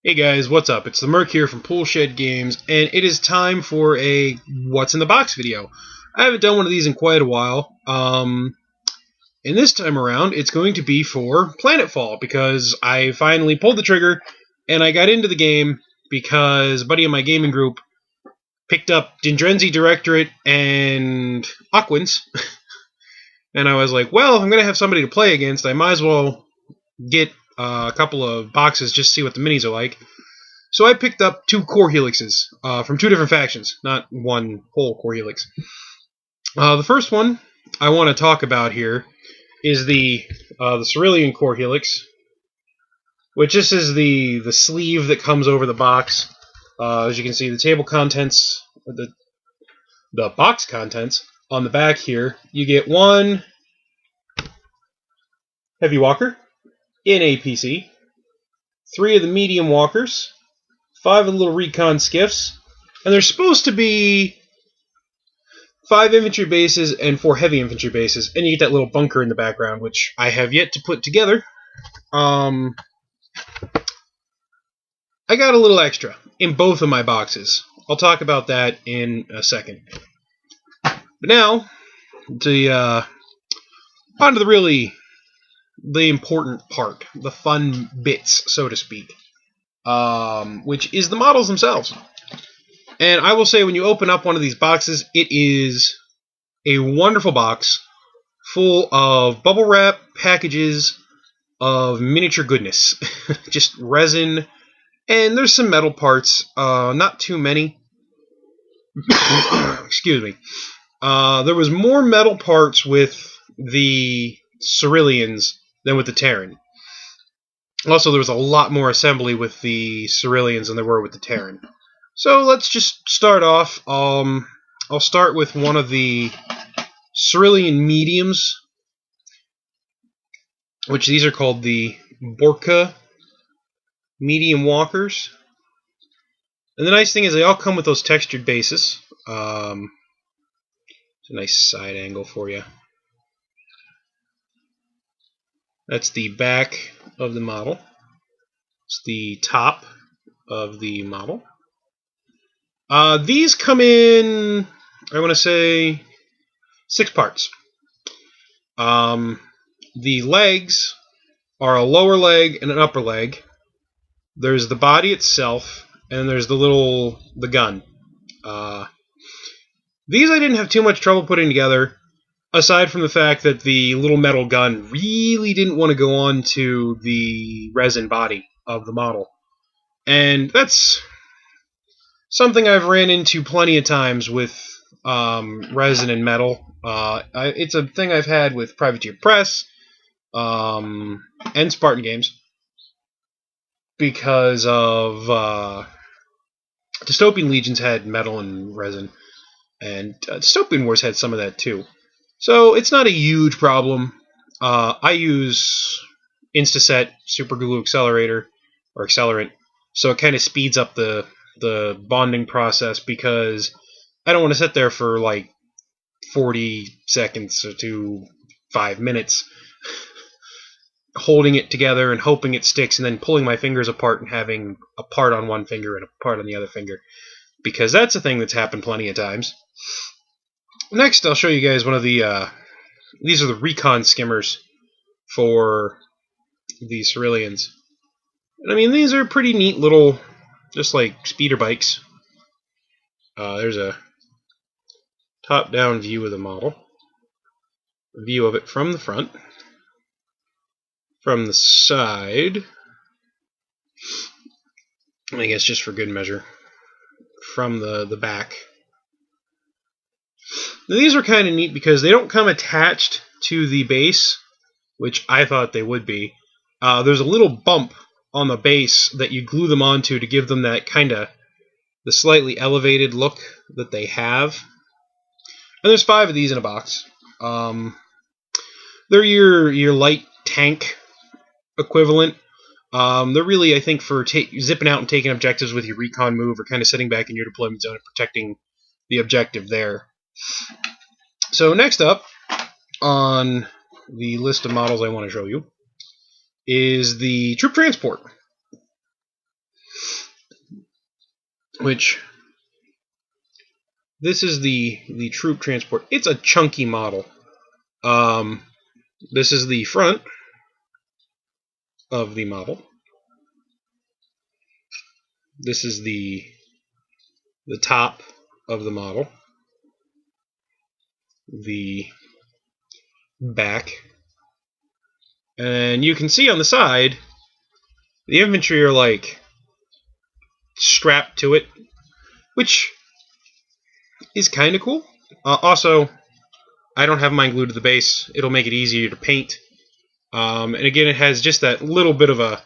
Hey guys, what's up? It's the Merc here from Poolshed Games, and it is time for a What's in the Box video. I haven't done one of these in quite a while, and this time around it's going to be for Planetfall, because I finally pulled the trigger, and I got into the game because a buddy in my gaming group picked up Dendrenzi Directorate and Aquins, and I was like, well, if I'm going to have somebody to play against, I might as well get a couple of boxes just to see what the minis are like. So I picked up two core helixes from two different factions, not one whole core helix. The first one I want to talk about here is the Sorylian Core Helix, which this is the sleeve that comes over the box. As you can see, the table contents, the box contents on the back here. You get one heavy walker in APC, 3 of the medium walkers, 5 of the little recon skiffs, and there's supposed to be 5 infantry bases and 4 heavy infantry bases, and you get that little bunker in the background, which I have yet to put together. I got a little extra in both of my boxes. I'll talk about that in a second. But now, on to the important part, the fun bits, so to speak, which is the models themselves. And I will say, when you open up one of these boxes, it is a wonderful box full of bubble wrap packages of miniature goodness. Just resin, and there's some metal parts, not too many. Excuse me. There was more metal parts with the Sorylians than with the Terran. Also, there was a lot more assembly with the Sorylians than there were with the Terran. So let's just start off. I'll start with one of the Sorylian mediums, which these are called the Borka medium walkers. And the nice thing is they all come with those textured bases. It's a nice side angle for you. That's the back of the model. It's the top of the model. These come in, I want to say, 6 parts. The legs are a lower leg and an upper leg. There's the body itself, and there's the gun. These I didn't have too much trouble putting together, aside from the fact that the little metal gun really didn't want to go on to the resin body of the model. And that's something I've ran into plenty of times with resin and metal. It's a thing I've had with Privateer Press and Spartan Games, because of Dystopian Legions had metal and resin, and Dystopian Wars had some of that too. So it's not a huge problem. I use Instaset Super Glue Accelerator, or Accelerant, so it kind of speeds up the bonding process, because I don't want to sit there for like 40 seconds to 5 minutes holding it together and hoping it sticks, and then pulling my fingers apart and having a part on one finger and a part on the other finger, because that's a thing that's happened plenty of times. Next, I'll show you guys one of the these are the recon skimmers for the Sorylians. And I mean, these are pretty neat little, just like speeder bikes. There's a top-down view of the model, a view of it from the front, from the side, I guess just for good measure, from the back. Now, these are kind of neat because they don't come attached to the base, which I thought they would be. There's a little bump on the base that you glue them onto to give them that kind of the slightly elevated look that they have. And there's 5 of these in a box. They're your light tank equivalent. They're really, I think, for zipping out and taking objectives with your recon move, or kind of sitting back in your deployment zone and protecting the objective there. So next up on the list of models I want to show you is the troop transport. which this is the troop transport. It's a chunky model. This is the front of the model. This is the top of the model. The back. And you can see on the side, the infantry are like strapped to it, which is kind of cool. Also, I don't have mine glued to the base. It'll make it easier to paint. And again, it has just that little bit of a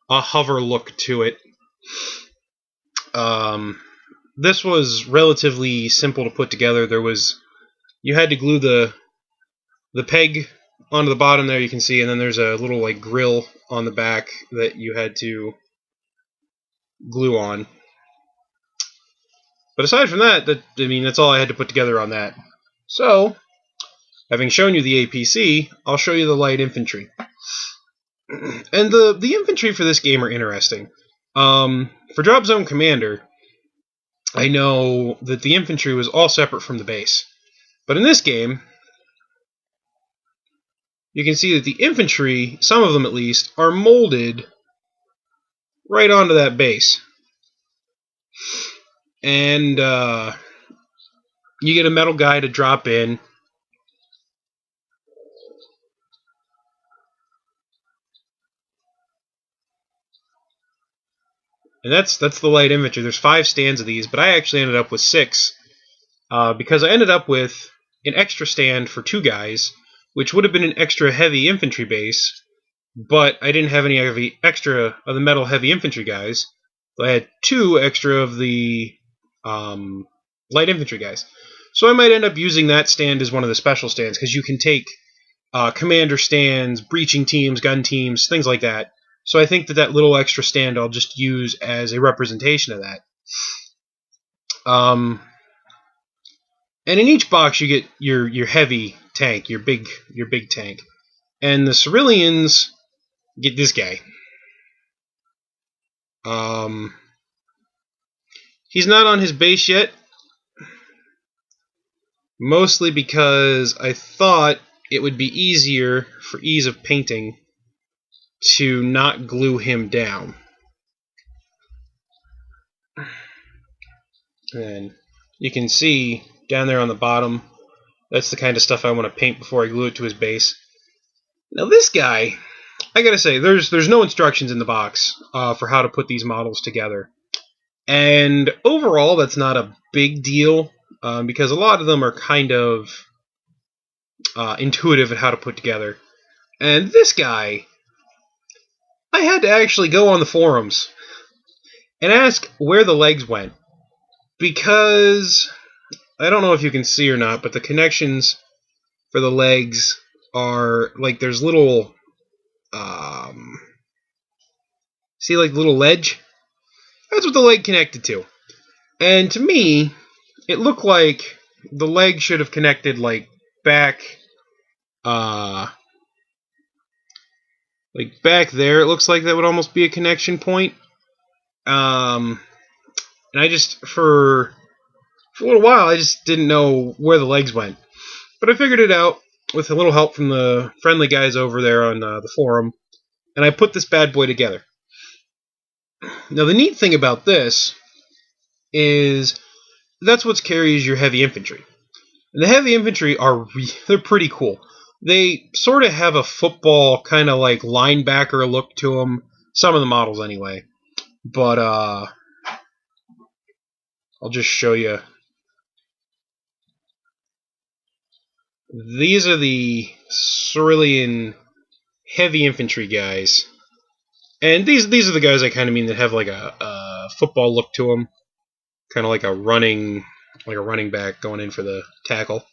hover look to it. This was relatively simple to put together. You had to glue the peg onto the bottom there, you can see, and then there's a little like grill on the back that you had to glue on. But aside from that, that's all I had to put together on that. So, having shown you the APC, I'll show you the light infantry. And the infantry for this game are interesting. For Drop Zone Commander, I know that the infantry was all separate from the base. But in this game, you can see that the infantry, some of them at least, are molded right onto that base. And you get a metal guy to drop in. And that's the light infantry. There's 5 stands of these, but I actually ended up with 6. Because I ended up with an extra stand for 2 guys, which would have been an extra heavy infantry base, but I didn't have any extra of the metal heavy infantry guys. So I had 2 extra of the light infantry guys. So I might end up using that stand as one of the special stands, because you can take commander stands, breaching teams, gun teams, things like that. So I think that little extra stand I'll just use as a representation of that. And in each box you get your heavy tank, your big tank. And the Sorylians get this guy. He's not on his base yet, mostly because I thought it would be easier for ease of painting to not glue him down. And you can see down there on the bottom, that's the kind of stuff I want to paint before I glue it to his base. Now this guy, I gotta say, there's no instructions in the box for how to put these models together. And overall, that's not a big deal, because a lot of them are kind of intuitive at how to put together. And this guy, I had to actually go on the forums and ask where the legs went, because I don't know if you can see or not, but the connections for the legs are like there's little see, like little ledge? That's what the leg connected to. And to me, it looked like the leg should have connected like back there. It looks like that would almost be a connection point. And I just for a little while I just didn't know where the legs went. But I figured it out with a little help from the friendly guys over there on the forum, and I put this bad boy together. Now the neat thing about this is that's what carries your heavy infantry. And the heavy infantry they're pretty cool. They sort of have a football kind of like linebacker look to them. Some of the models anyway. But I'll just show you. These are the Sorylian heavy infantry guys. And these are the guys I kind of mean that have like a football look to them. Kind of like a running back going in for the tackle.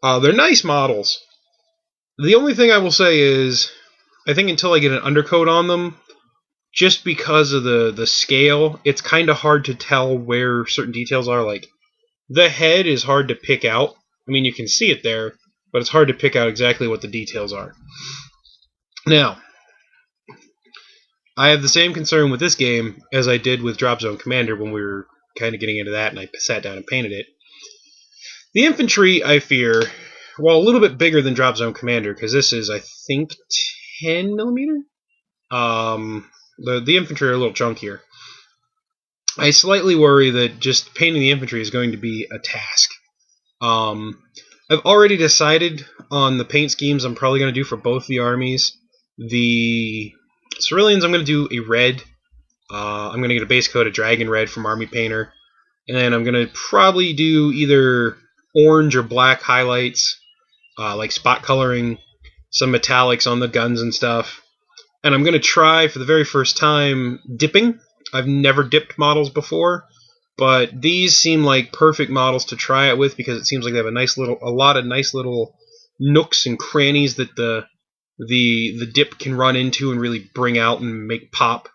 They're nice models. The only thing I will say is, I think until I get an undercoat on them, just because of the scale, it's kind of hard to tell where certain details are. Like, the head is hard to pick out. I mean, you can see it there, but it's hard to pick out exactly what the details are. Now, I have the same concern with this game as I did with Drop Zone Commander when we were kind of getting into that, and I sat down and painted it. The infantry, I fear, well, a little bit bigger than Drop Zone Commander, because this is, I think, 10 millimeter. The infantry are a little chunkier. I slightly worry that just painting the infantry is going to be a task. I've already decided on the paint schemes I'm probably going to do for both the armies. The Sorylians, I'm going to do a red. I'm going to get a base coat of Dragon Red from Army Painter. And then I'm going to probably do either orange or black highlights, like spot coloring, some metallics on the guns and stuff. And I'm going to try, for the very first time, dipping. I've never dipped models before, but these seem like perfect models to try it with because it seems like they have a lot of nice little nooks and crannies that the dip can run into and really bring out and make pop.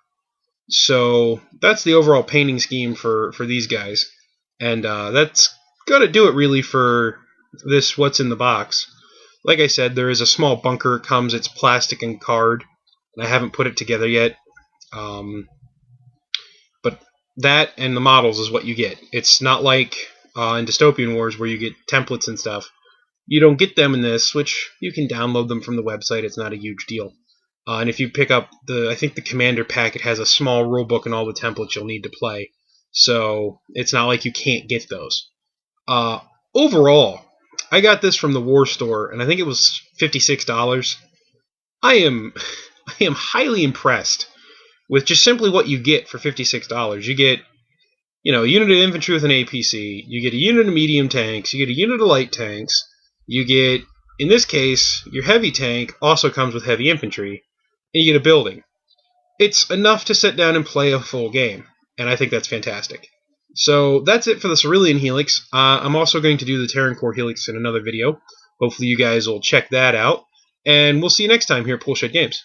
So that's the overall painting scheme for these guys, and that's going to do it really for this What's in the Box. Like I said, there is a small bunker. It comes, it's plastic and card, and I haven't put it together yet. But that and the models is what you get. It's not like in Dystopian Wars where you get templates and stuff. You don't get them in this, which you can download them from the website. It's not a huge deal. And if you pick up I think the Commander pack, it has a small rulebook and all the templates you'll need to play. So it's not like you can't get those. Overall, I got this from the War Store, and I think it was $56. I am highly impressed with just simply what you get for $56. You get, a unit of infantry with an APC. You get a unit of medium tanks. You get a unit of light tanks. You get, in this case, your heavy tank also comes with heavy infantry. And you get a building. It's enough to sit down and play a full game, and I think that's fantastic. So that's it for the Sorylian Helix. I'm also going to do the Terran Core Helix in another video. Hopefully you guys will check that out, and we'll see you next time here at Poolshed Games.